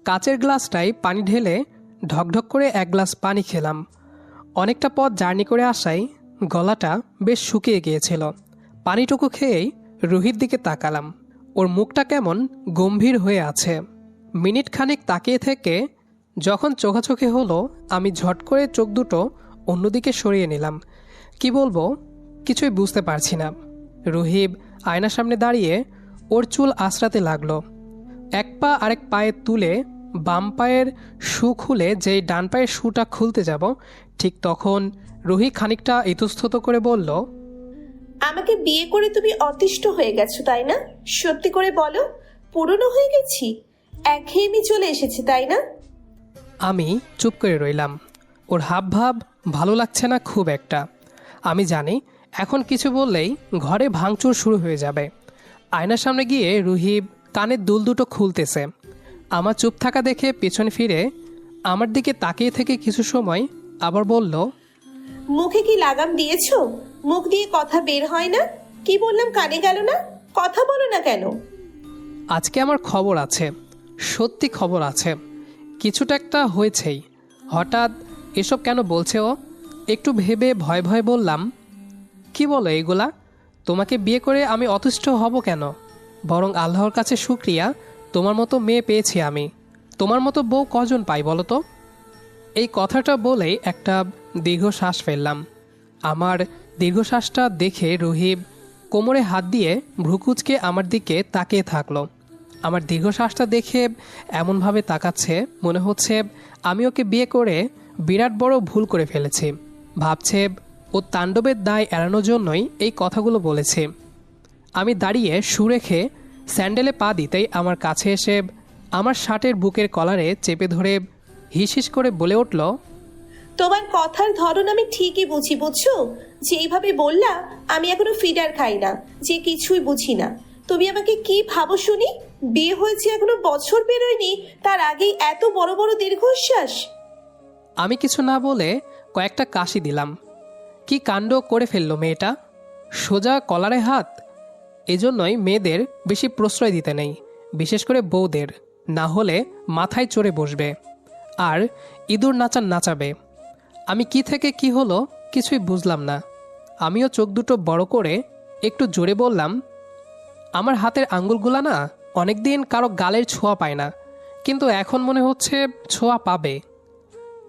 কাচের গ্লাসটায় পানি ঢেলে ঢকঢক করে এক গ্লাস পানি খেলাম। অনেকটা পথ জার্নি করে আসায় গলাটা বেশ শুকিয়ে গিয়েছিল। পানিটুকু খেয়েই রুহির দিকে তাকালাম। ওর মুখটা কেমন গম্ভীর হয়ে আছে। মিনিট খানিক তাকিয়ে থেকে যখন চোখাচোখি হলো, আমি ঝট করে চোখ দুটো অন্যদিকে সরিয়ে নিলাম। কি বলবো কিছুই বুঝতে পারছি না। রুহিব আয়নার সামনে দাঁড়িয়ে ওর চুল আঁচড়াতে লাগলো। এক পা আরেক পায়ে তুলে বাম পায়ের শু খুলে যেই ডান পায়ের শুটা খুলতে যাব, ঠিক তখন রুহি খানিকটা ইতস্তত করে বলল, আমাকে বিয়ে করে তুমি অতিষ্ঠ হয়ে গেছো তাই না? সত্যি করে বলো, পুরনো হয়ে গেছি, একঘেয়েমি চলে এসেছে তাই না? আমি চুপ করে রইলাম। ওর হাবভাব ভালো লাগছে না খুব একটা। আমি জানি এখন কিছু বললেই ঘরে ভাঙচুর শুরু হয়ে যাবে। আয়নার সামনে গিয়ে রুহিব কানের দুল দুটো খুলতেছে। আমার চুপ থাকা দেখে পেছনে ফিরে আমার দিকে তাকিয়ে থেকে কিছু সময় আবার বলল, মুখে কি লাগাম দিয়েছো? মুখ দিয়ে কথা বের হয় না? কি বললাম কানে গেল না? কথা বলো না কেন? আজকে আমার খবর আছে, সত্যি খবর আছে। কিছুটা একটা হয়েছেই। হঠাৎ এসব কেন বলছে ও? একটু ভেবে ভয় ভয় বললাম, কি বলো এগুলা? তোমাকে বিয়ে করে আমি অতিষ্ঠ হব কেন? বরং আল্লাহর কাছে শুক্রিয়া, তোমার মতো মেয়ে পেয়েছি আমি। তোমার মতো বউ কজন পাই বলো তো? এই কথাটা বলেই একটা দীর্ঘশ্বাস ফেললাম। আমার দীর্ঘশ্বাসটা দেখে রহিব কোমরে হাত দিয়ে ভ্রুকুচকে আমার দিকে তাকিয়ে থাকলো। আমার দীর্ঘশ্বাসটা দেখে এমনভাবে তাকাচ্ছে মনে হচ্ছে আমি ওকে বিয়ে করে বিরাট বড় ভুল করে ফেলেছি। ভাবছে ও তাণ্ডবের দায় এড়ানোর জন্যই এই কথাগুলো বলেছে। আমি দাঁড়িয়ে শু রেখে স্যান্ডেলে পা দিতেই আমার কাছে এসে আমার শার্টের বুকের কলারে চেপে ধরে হিস হিস করে বলে উঠল, তোমার কথার ধরন আমি ঠিকই বুঝি, বুঝছো? যেইভাবে বললা আমি এখনো ফিডার খাই না, যে কিছুই বুঝি না। তুমি আমাকে কি ভাবো শুনি? বিয়ে হয়েছে এখনো বছর বেরোয়নি, তার আগেই এত বড় বড় দীর্ঘশ্বাস? আমি কিছু না বলে কয়েকটা কাশি দিলাম। কি কাণ্ড করে ফেললো মেয়েটা! সোজা কলারে হাত। এজন্যই মেয়েদের বেশি প্রশ্রয় দিতে নেই, বিশেষ করে বউদের। না হলে মাথায় চড়ে বসবে আর ইঁদুর নাচান নাচাবে। আমি কি থেকে কি হলো কিছুই বুঝলাম না। আমিও চোখ দুটো বড় করে একটু জোরে বললাম, আমার হাতের আঙ্গুলগুলা না অনেকদিন কারো গালের ছোঁয়া পায় না, কিন্তু এখন মনে হচ্ছে ছোঁয়া পাবে।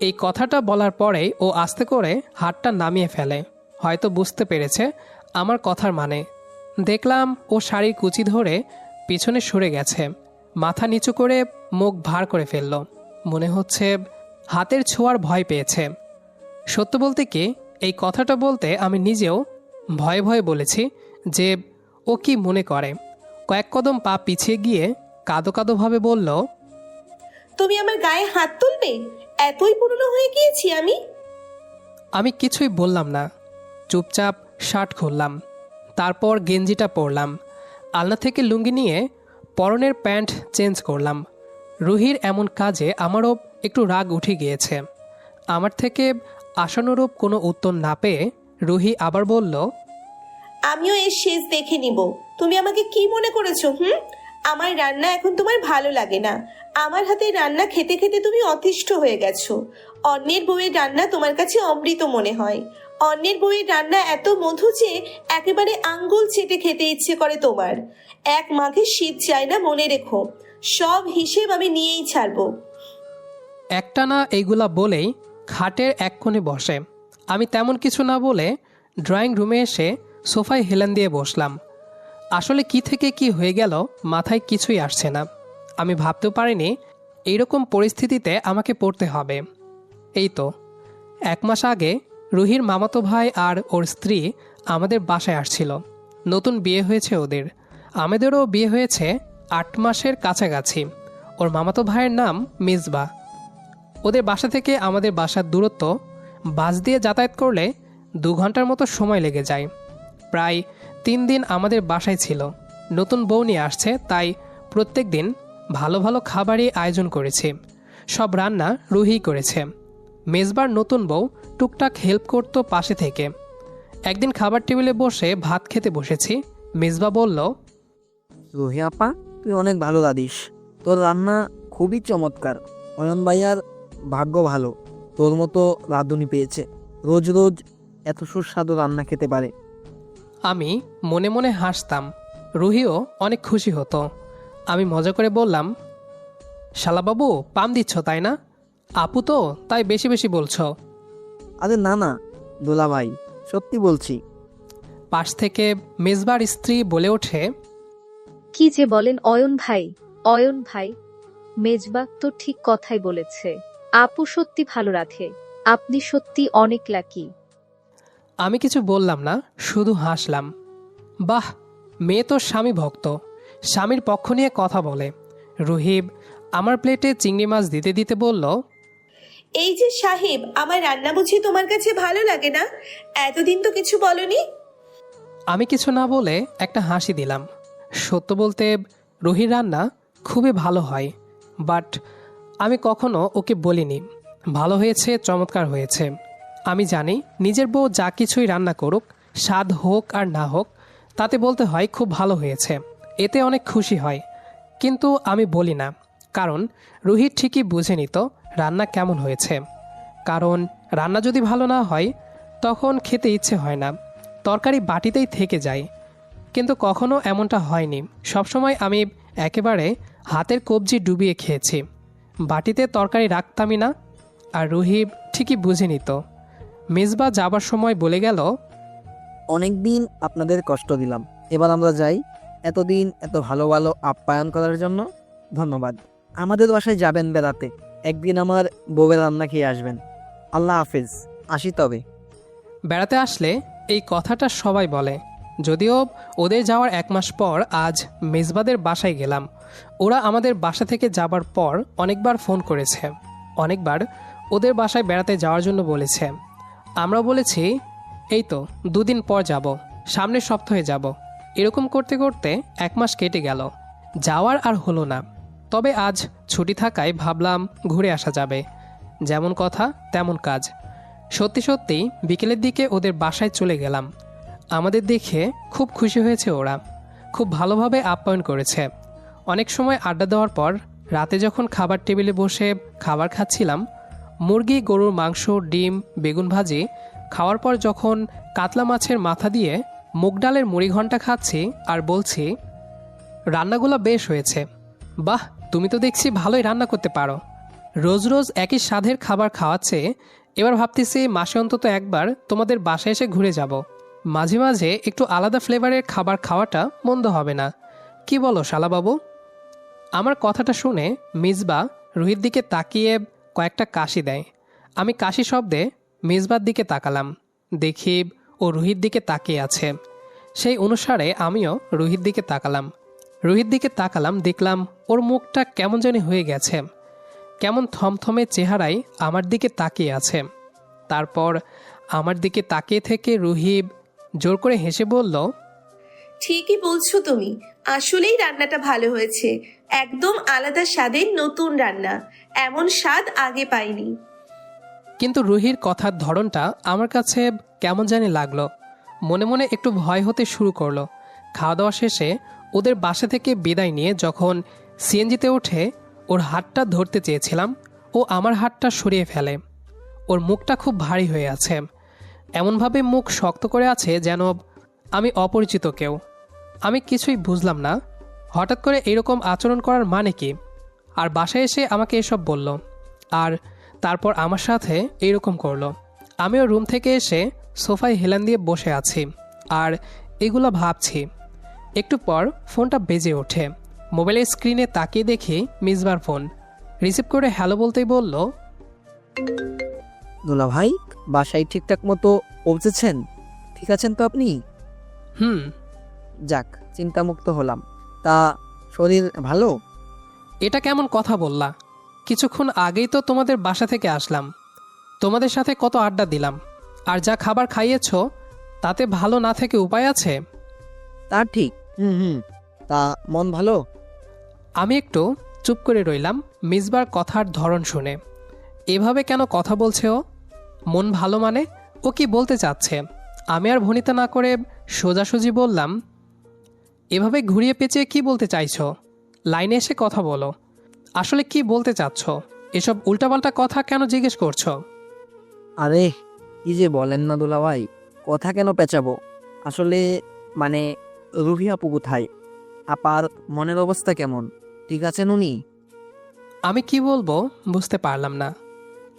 এই কথাটা বলার পরেই ও আস্তে করে হাতটা নামিয়ে ফেলে। হয়তো বুঝতে পেরেছে আমার কথার মানে। দেখলাম ও শাড়ির কুচি ধরে পিছনে সরে গেছে, মাথা নিচু করে মুখ ভার করে ফেলল। মনে হচ্ছে হাতের ছোঁয়ার ভয় পেয়েছে। সত্য বলতে কি, এই কথাটা বলতে আমি নিজেও ভয়ে ভয়ে বলেছি যে ও কি মনে করে। কয়েক কদম পা পিছিয়ে গিয়ে কাঁদো কাঁদোভাবে বলল, তুমি আমার গায়ে হাত তুলবে? এতই পুরনো হয়ে গিয়েছি আমি? আমি কিছুই বললাম না। চুপচাপ শার্ট খুললাম, তারপর গেঞ্জিটা পরলাম। আলনা থেকে লুঙ্গি নিয়ে পরনের প্যান্ট চেঞ্জ করলাম। রুহির এমন কাজে আমারও একটু রাগ উঠে গিয়েছে। আমার থেকে আশানুরূপ কোনো উত্তর না পেয়ে রুহি আবার বলল, আমিও এর শেষ দেখে নিব। তুমি আমাকে কি মনে করেছো? আমার রান্না এখন তোমার ভালো লাগে না। আমার হাতে রান্না খেতে খেতে তুমি অতিষ্ঠ হয়ে গেছো। অন্যের বউয়ের রান্না তোমার কাছে অমৃত মনে হয়। অন্যের বউয়ের রান্না এত মধু যে একেবারে আঙ্গুল চেটে খেতে ইচ্ছে করে তোমার। এক মাঘে শীত যায় না, মনে রেখো। সব হিসেব আমি নিয়েই ছাড়বো। একটানা এইগুলা বলেই খাটের এক কোণে বসে। আমি তেমন কিছু না বলে ড্রয়িং রুমে এসে সোফায় হেলান দিয়ে বসলাম। আসলে কি থেকে কি হয়ে গেল মাথায় কিছুই আসছে না। আমি ভাবতেও পারিনি এইরকম পরিস্থিতিতে আমাকে পড়তে হবে। এই তো 1 মাস আগে রুহির মামাতো ভাই আর ওর স্ত্রী আমাদের বাসায় আসছিল। নতুন বিয়ে হয়েছে ওদের। আমাদেরও বিয়ে হয়েছে 8 মাসের কাছাকাছি। ওর মামাতো ভাইয়ের নাম মিসবা। ওদের বাসা থেকে আমাদের বাসার দূরত্ব বাস দিয়ে যাতায়াত করলে 2 ঘন্টার মতো সময় লেগে যায়। প্রায় 3 দিন আমাদের বাসায় ছিল। নতুন বউ নিয়ে আসছে, তাই প্রত্যেক দিন ভালো ভালো খাবারই আয়োজন করেছি। সব রান্না রুহিই করেছে। মেজবার নতুন বউ টুকটাক হেল্প করতো পাশে থেকে। একদিন খাবার টেবিলে বসে ভাত খেতে বসেছি। মেজবা বলল, রুহি আপা, তুই অনেক ভালো রাঁধিস। তোর রান্না খুবই চমৎকার। অয়ন ভাইয়ার ভাগ্য ভালো, তোর মতো রাঁধুনি পেয়েছে। রোজ রোজ এত সুস্বাদু রান্না খেতে পারে। আমি মনে মনে হাসতাম, রুহিও অনেক খুশি হতো। আমি মজা করে বললাম, শালাবাবু পাম দিচ্ছ তাই না? আপু তো তাই বেশি বেশি বলছো। আরে না না দোলা ভাই, সত্যি বলছি। পাশ থেকে মেজবার স্ত্রী বলে ওঠে, কি যে বলেন অয়ন ভাই, অয়ন ভাই, মেজবা তো ঠিক কথাই বলেছে। আপু সত্যি ভালো রাখে, আপনি সত্যি অনেক লাকি। আমি কিছু বললাম না, শুধু হাসলাম। বাহ, মেয়ে তো স্বামী ভক্ত, স্বামীর পক্ষ নিয়ে কথা বলে। রুহিব আমার প্লেটে চিংড়ি মাছ দিতে দিতে বলল, এই যে সাহেব, আমার রান্না বুঝি তোমার কাছে ভালো লাগে না? এতদিন তো কিছু বলনি। আমি কিছু না বলে একটা হাসি দিলাম। সত্য বলতে রুহির রান্না খুবই ভালো হয়, বাট আমি কখনো ওকে বলিনি ভালো হয়েছে, চমৎকার হয়েছে। আমি জানি নিজের বউ যা কিছুই রান্না করুক, স্বাদ হোক আর না হোক, তাতে বলতে হয় খুব ভালো হয়েছে, এতে অনেক খুশি হয়। কিন্তু আমি বলি না, কারণ রুহি ঠিকই বুঝে নিত রান্না কেমন হয়েছে। কারণ রান্না যদি ভালো না হয় তখন খেতে ইচ্ছে হয় না, তরকারি বাটিতেই থেকে যায়। কিন্তু কখনো এমনটা হয়নি, সবসময় আমি একেবারে হাতের কবজি ডুবিয়ে খেয়েছি, বাটিতে তরকারি রাখতামই না। আর রুহি ঠিকই বুঝে নিত। মেজবা যাবার সময় বলে গেল, অনেক দিন আপনাদের কষ্ট দিলাম, এবার আমরা যাই। এতদিন এত ভালো ভালো আপ্যায়ন করার জন্য ধন্যবাদ। আমাদের বাসায় যাবেন বেড়াতে, একদিন আমার বউয়ের রান্না খেয়ে আসবেন। আল্লাহ হাফেজ, আসি তবে। বেড়াতে আসলে এই কথাটা সবাই বলে, যদিও ওদের যাওয়ার 1 মাস পর আজ মেজবাদের বাসায় গেলাম। ওরা আমাদের বাসা থেকে যাবার পর অনেকবার ফোন করেছে, অনেকবার ওদের বাসায় বেড়াতে যাওয়ার জন্য বলেছে। আমরা বলেছি এই তো 2 দিন পর যাব, সামনের সপ্তাহে যাব। এরকম করতে করতে 1 মাস কেটে গেল, যাওয়ার আর হলো না। তবে আজ ছুটি থাকায় ভাবলাম ঘুরে আসা যাবে। যেমন কথা তেমন কাজ। সত্যি সত্যি বিকেলের দিকে ওদের বাসায় চলে গেলাম। আমাদের দেখে খুব খুশি হয়েছে ওরা, খুব ভালোভাবে আপ্যায়ন করেছে। অনেক সময় আড্ডা দেওয়ার পর রাতে যখন খাবার টেবিলে বসে খাবার খাচ্ছিলাম, মুরগি, গরুর মাংস, ডিম, বেগুন ভাজি খাওয়ার পর যখন কাতলা মাছের মাথা দিয়ে মুগ ডালের মুড়িঘণ্টা খাচ্ছি আর বলছি, রান্নাগুলো বেশ হয়েছে, বাহ তুমি তো দেখছি ভালোই রান্না করতে পারো। রোজ রোজ একই স্বাদের খাবার খাওয়াচ্ছে, এবার ভাবতেছি মাসে অন্তত একবার তোমাদের বাসায় এসে ঘুরে যাব। মাঝে মাঝে একটু আলাদা ফ্লেভারের খাবার খাওয়াটা মন্দ হবে না, কি বলো শালাবাবু? আমার কথাটা শুনে মিসবা রুহির দিকে তাকিয়ে কয়েকটা কাশি দেয়। আমি কাশি শব্দে মিসবার দিকে তাকালাম, দেখি ও রুহির দিকে তাকিয়ে আছে। সেই অনুসারে আমিও রুহির দিকে তাকালাম। রুহির দিকে তাকালাম, দেখলাম ওর মুখটা কেমন জানি হয়ে গেছে, কেমন থমথমে চেহারায় আমার দিকে তাকিয়ে আছে। তারপর আমার দিকে তাকিয়ে থেকে রুহি জোর করে হেসে বলল, ঠিকই বলছো তুমি, আসলেই রান্নাটা ভালো হয়েছে। একদম আলাদা স্বাদের নতুন রান্না, এমন স্বাদ আগে পাইনি। কিন্তু রুহির কথার ধরনটা আমার কাছে কেমন জানি লাগলো। মনে মনে একটু ভয় হতে শুরু করলো। খাওয়া দাওয়া শেষে ওদের বাসা থেকে বিদায় নিয়ে যখন সিএনজিতে ওঠে ওর হাতটা ধরতে চেয়েছিলাম, ও আমার হাতটা সরিয়ে ফেলে। ওর মুখটা খুব ভারী হয়ে আছে, এমনভাবে মুখ শক্ত করে আছে যেন আমি অপরিচিত কেউ। আমি কিছুই বুঝলাম না, হঠাৎ করে এরকম আচরণ করার মানে কি? আর বাসায় এসে আমাকে এসব বলল, আর তারপর আমার সাথে এইরকম করলো। আমিও রুম থেকে এসে সোফায় হেলান দিয়ে বসে আছি আর এগুলো ভাবছি। একটু পর ফোনটা বেজে ওঠে। মোবাইলের স্ক্রিনে তাকিয়ে দেখি মিসবার ফোন। রিসিভ করে হ্যালো বলতেই বলল, দোলা ভাই, বাসায় ঠিকঠাক মতো পৌঁছেছেন? ঠিক আছেন তো আপনি? হুম। যাক, চিন্তামুক্ত হলাম। তা শরীর ভালো? এটা কেমন কথা বললা? কিছুক্ষণ আগেই তো তোমাদের বাসা থেকে আসলাম, তোমাদের সাথে কত আড্ডা দিলাম, আর যা খাবার খাইয়েছ তাতে ভালো না থেকে উপায় আছে? তা ঠিক। হুম। তা মন ভালো? আমি একটু চুপ করে রইলাম মিসবার কথার ধরন শুনে। এভাবে কেন কথা বলছে ও? মন ভালো মানে ও কি বলতে চাচ্ছে? আমি আর ভনিতা না করে সোজাসুজি বললাম, এভাবে ঘুরিয়ে পেঁচিয়ে কি বলতে চাইছো? লাইনে এসে কথা বলো। আসলে কি বলতে চাচ্ছ? এসব উল্টাপাল্টা কথা কেন জিজ্ঞেস করছো? আরে কি যে বলেন না দুলাভাই, কথা কেন পেঁচাবো? আসলে মানে রুহি আপু কোথায়? আপার মনের অবস্থা কেমন? ঠিক আছেন উনি? আমি কি বলবো বুঝতে পারলাম না।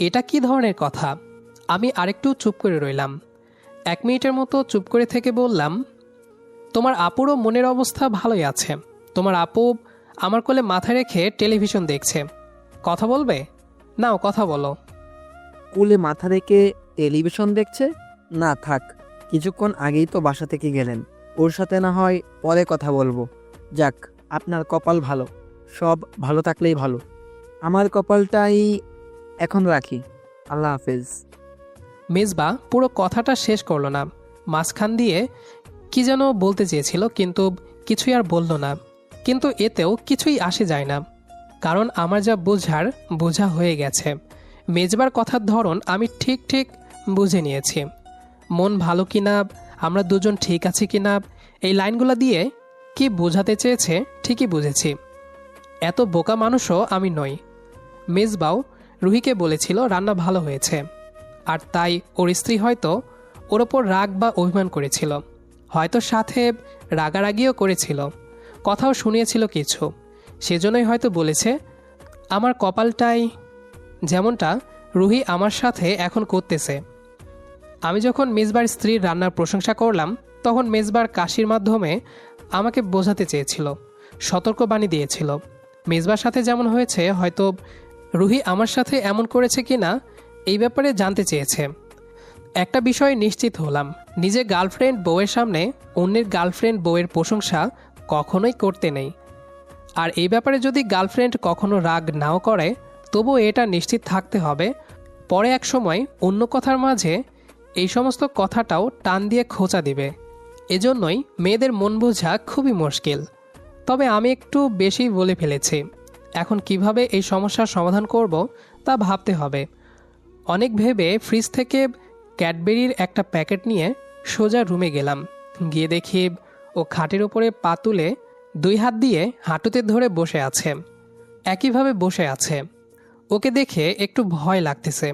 এটা কি ধরনের কথা? আমি আরেকটু চুপ করে রইলাম। 1 মিনিটের মতো চুপ করে থেকে বললাম, তোমার আপুরও মনের অবস্থা ভালোই আছে। তোমার আপু আমার কোলে মাথা রেখে টেলিভিশন দেখছে। কথা বলবে? নাও কথা বলো। কুলে মাথা রেখে টেলিভিশন দেখছে? না থাক, কিছুক্ষণ আগেই তো বাসা থেকে গেলেন, ওর সাথে না হয় পরে কথা বলবো। যাক, আপনার কপাল ভালো, সব ভালো থাকলেই ভালো। আমার কপালটাই এখন রাখি। আল্লাহ হাফেজ। মেজবা পুরো কথাটা শেষ করলো না। মাঝখান দিয়ে কি যেন বলতে চেয়েছিল, কিন্তু কিছুই আর বলল না। কিন্তু এতেও কিছুই আসে যায় না, কারণ আমার যা বোঝা হয়ে গেছে। মেজবার কথার ধরন আমি ঠিক ঠিক বুঝে নিয়েছি। মন ভালো কিনা, আমরা দুজন ঠিক আছি কিনা, এই লাইনগুলো দিয়ে কি বোঝাতে চেয়েছে ঠিকই বুঝেছি। এত বোকা মানুষও আমি নই। মেজবাও রুহিকে বলেছিল রান্না ভালো হয়েছে, আর তাই ওর স্ত্রী হয়তো ওর ওপর রাগ বা অভিমান করেছিল, হয়তো সাথে রাগারাগিও করেছিল, কথাও শুনিয়েছিল কিছু। সেজন্যই হয়তো বলেছে আমার কপালটাই, যেমনটা রুহি আমার সাথে এখন করতেছে। আমি যখন মেজবার স্ত্রীর রান্নার প্রশংসা করলাম, তখন মেজবার কাশির মাধ্যমে আমাকে বোঝাতে চেয়েছিল, সতর্কবাণী দিয়েছিল। মেজবার সাথে যেমন হয়েছে, হয়তো রুহি আমার সাথে এমন করেছে কিনা এই ব্যাপারে জানতে চেয়েছে। একটা বিষয়ে নিশ্চিত হলাম, নিজের গার্লফ্রেন্ড বউয়ের সামনে অন্যের গার্লফ্রেন্ড বউয়ের প্রশংসা কখনোই করতে নেই। আর এই ব্যাপারে যদি গার্লফ্রেন্ড কখনো রাগ নাও করে, তবুও এটা নিশ্চিত থাকতে হবে পরে এক সময় অন্য কথার মাঝে এই সমস্ত কথাটাও টান দিয়ে খোঁচা দিবে। এজন্যই মেয়েদের মন বোঝা খুবই মুশকিল। তবে আমি একটু বেশি বলে ফেলেছি। এখন কিভাবে এই সমস্যার সমাধান করব তা ভাবতে হবে। অনেক ভেবে ফ্রিজ থেকে ক্যাডবেরির একটা প্যাকেট নিয়ে সোজা রুমে গেলাম। গিয়ে দেখি ও খাটের ওপরে পা তুলে 2 হাত দিয়ে হাঁটুতে ধরে বসে আছে। একইভাবে বসে আছে। ওকে দেখে একটু ভয় লাগতেছে।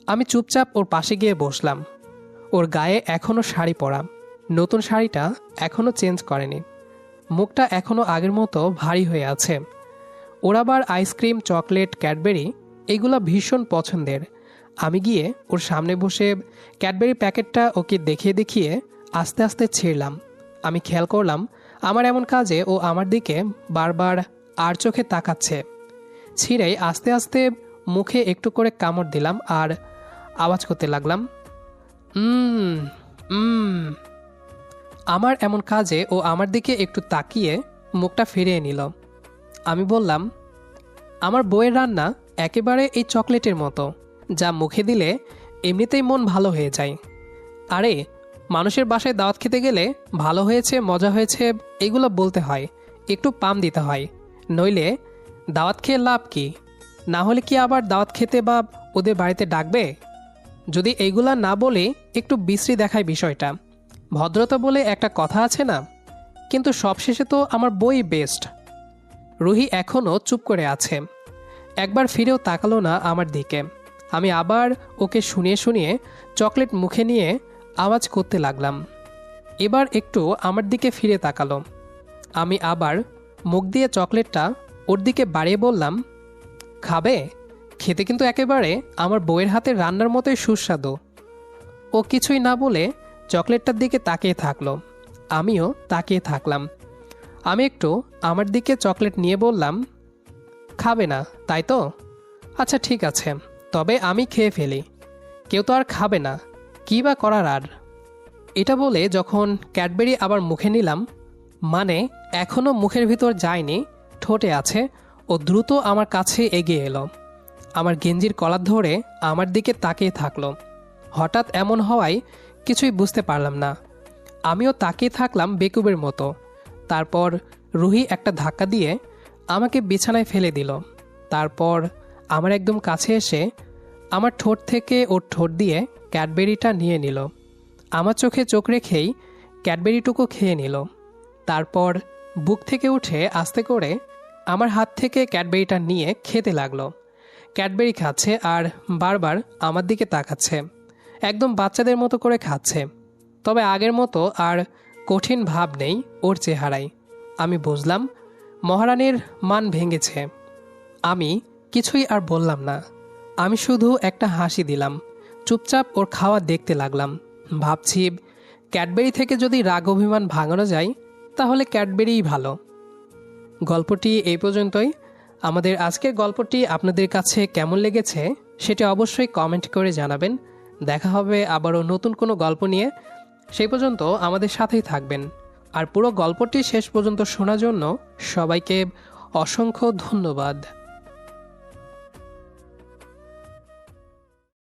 আমি চুপচাপ ওর পাশে গিয়ে বসলাম। ওর গায়ে এখনও শাড়ি পরা, নতুন শাড়িটা এখনও চেঞ্জ করেনি। মুখটা এখনও আগের মতো ভারী হয়ে আছে। ওর আবার আইসক্রিম, চকলেট, ক্যাডবেরি এগুলো ভীষণ পছন্দের। আমি গিয়ে ওর সামনে বসে ক্যাডবেরি প্যাকেটটা ওকে দেখিয়ে দেখিয়ে আস্তে আস্তে ছিঁড়লাম। আমি খেয়াল করলাম আমার এমন কাজে ও আমার দিকে বারবার আর চোখে তাকাচ্ছে। ছিঁড়েই আস্তে আস্তে মুখে একটু করে কামড় দিলাম আর আওয়াজ করতে লাগলাম, আমার এমন কাজে ও আমার দিকে একটু তাকিয়ে মুখটা ফিরিয়ে নিল। আমি বললাম, আমার বউয়ের রান্না একেবারে এই চকলেটের মতো, যা মুখে দিলে এমনিতেই মন ভালো হয়ে যায়। আরে মানুষের বাসায় দাওয়াত খেতে গেলে ভালো হয়েছে, মজা হয়েছে এগুলো বলতে হয়, একটু পাম দিতে হয়, নইলে দাওয়াত খেয়ে লাভ কি? না হলে কি আবার দাওয়াত খেতে বা ওদের বাড়িতে ডাকবে? যদি এইগুলা না বলে একটু বিশ্রী দেখায় বিষয়টা। ভদ্রতা বলে একটা কথা আছে না? কিন্তু সবশেষে তো আমার বই বেস্ট। রুহি এখনও চুপ করে আছে, একবার ফিরেও তাকালো না আমার দিকে। আমি আবার ওকে শুনিয়ে শুনিয়ে চকলেট মুখে নিয়ে আওয়াজ করতে লাগলাম। এবার একটু আমার দিকে ফিরে তাকালো। আমি আবার মুখ দিয়ে চকলেটটা ওর দিকে বাড়িয়ে বললাম, খাবে? খেতে কিন্তু একেবারে আমার বউয়ের হাতের রান্নার মতোই সুস্বাদু। ও কিছুই না বলে চকলেটটার দিকে তাকিয়ে থাকলো। আমিও তাকিয়ে থাকলাম। আমি একটু আমার দিকে চকলেট নিয়ে বললাম, খাবে না তাই তো? আচ্ছা ঠিক আছে, তবে আমি খেয়ে ফেলি। কেউ তো আর খাবে না, কী বা করার আর। এটা বলে যখন ক্যাডবেরি আবার মুখে নিলাম, মানে এখনও মুখের ভিতর যায়নি, ঠোঁটে আছে, ও দ্রুত আমার কাছে এগিয়ে এলো। আমার গেঞ্জির কলার ধরে আমার দিকে তাকিয়ে থাকলো। হঠাৎ এমন হওয়ায় কিছুই বুঝতে পারলাম না। আমিও তাকিয়ে থাকলাম বেকুবের মতো। তারপর রুহি একটা ধাক্কা দিয়ে আমাকে বিছানায় ফেলে দিল। তারপর আমার একদম কাছে এসে আমার ঠোঁট থেকে ওর ঠোঁট দিয়ে ক্যাডবেরিটা নিয়ে নিল। আমার চোখে চোখ রেখেই ক্যাডবেরিটুকু খেয়ে নিল। তারপর বুক থেকে উঠে আস্তে করে আমার হাত থেকে ক্যাডবেরিটা নিয়ে খেতে লাগলো। ক্যাডবেরি খাচ্ছে আর বারবার আমার দিকে তাকাচ্ছে, একদম বাচ্চাদের মতো করে খাচ্ছে। তবে আগের মতো আর কঠিন ভাব নেই ওর চেহারায়। আমি বুঝলাম মহারানীর মান ভেঙেছে। আমি কিছুই আর বললাম না, আমি শুধু একটা হাসি দিলাম, চুপচাপ ওর খাওয়া দেখতে লাগলাম। ভাবছি ক্যাডবেরি থেকে যদি রাগ অভিমান ভাঙানো যায় তাহলে ক্যাডবেরিই ভালো। গল্পটি এই পর্যন্তই। আমাদের আজকের গল্পটি আপনাদের কাছে কেমন লেগেছে সেটা অবশ্যই কমেন্ট করে জানাবেন। দেখা হবে আবারও নতুন কোনো গল্প নিয়ে। সেই পর্যন্ত আমাদের সাথেই থাকবেন। আর পুরো গল্পটি শেষ পর্যন্ত শোনার জন্য সবাইকে অসংখ্য ধন্যবাদ।